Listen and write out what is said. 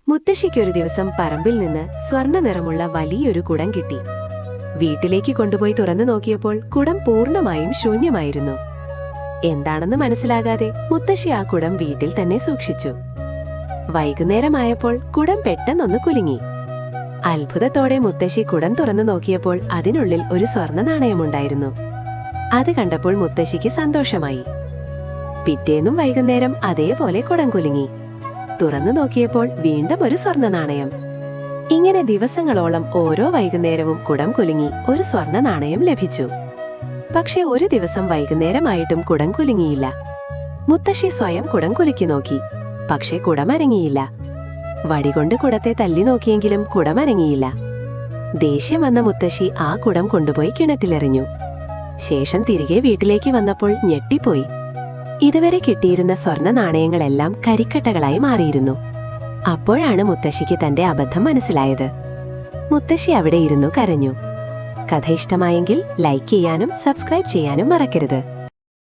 മുത്തശ്ശിക്കൊരു ദിവസം പറമ്പിൽ നിന്ന് സ്വർണ്ണ നിറമുള്ള വലിയൊരു കുടം കിട്ടി. വീട്ടിലേക്ക് കൊണ്ടുപോയി തുറന്നു നോക്കിയപ്പോൾ കുടം പൂർണ്ണമായും ശൂന്യമായിരുന്നു. എന്താണെന്ന് മനസ്സിലാകാതെ മുത്തശ്ശി ആ കുടം വീട്ടിൽ തന്നെ സൂക്ഷിച്ചു. വൈകുന്നേരമായപ്പോൾ കുടം പെട്ടെന്നൊന്ന് കുലുങ്ങി. അത്ഭുതത്തോടെ മുത്തശ്ശി കുടം തുറന്നു നോക്കിയപ്പോൾ അതിനുള്ളിൽ ഒരു സ്വർണ്ണ നാണയമുണ്ടായിരുന്നു. അത് കണ്ടപ്പോൾ മുത്തശ്ശിക്ക് സന്തോഷമായി. പിറ്റേന്നും വൈകുന്നേരം അതേപോലെ കുടം കുലുങ്ങി. തുറന്നു നോക്കിയപ്പോൾ വീണ്ടും ഒരു സ്വർണ്ണ നാണയം. ഇങ്ങനെ ദിവസങ്ങളോളം ഓരോ വൈകുന്നേരവും കുടം കുലുങ്ങി ഒരു സ്വർണ്ണ നാണയം ലഭിച്ചു. പക്ഷെ ഒരു ദിവസം വൈകുന്നേരമായിട്ടും കുടം കുലുങ്ങിയില്ല. മുത്തശ്ശി സ്വയം കുടം കുലുക്കി നോക്കി. പക്ഷെ കുടമരങ്ങിയില്ല. വടികൊണ്ട് കുടത്തെ തല്ലി നോക്കിയെങ്കിലും കുടമരങ്ങിയില്ല. ദേഷ്യം വന്ന മുത്തശ്ശി ആ കുടം കൊണ്ടുപോയി കിണറ്റിലെറിഞ്ഞു. ശേഷം തിരികെ വീട്ടിലേക്ക് വന്നപ്പോൾ ഞെട്ടിപ്പോയി. ഇതുവരെ കിട്ടിയിരുന്ന സ്വർണ്ണ നാണയങ്ങളെല്ലാം കരിക്കട്ടകളായി മാറിയിരുന്നു. അപ്പോഴാണ് മുത്തശ്ശിക്ക് തന്റെ അബദ്ധം മനസ്സിലായത്. മുത്തശ്ശി അവിടെ ഇരുന്നു കരഞ്ഞു. കഥ ഇഷ്ടമായെങ്കിൽ ലൈക്ക് ചെയ്യാനും സബ്സ്ക്രൈബ് ചെയ്യാനും മറക്കരുത്.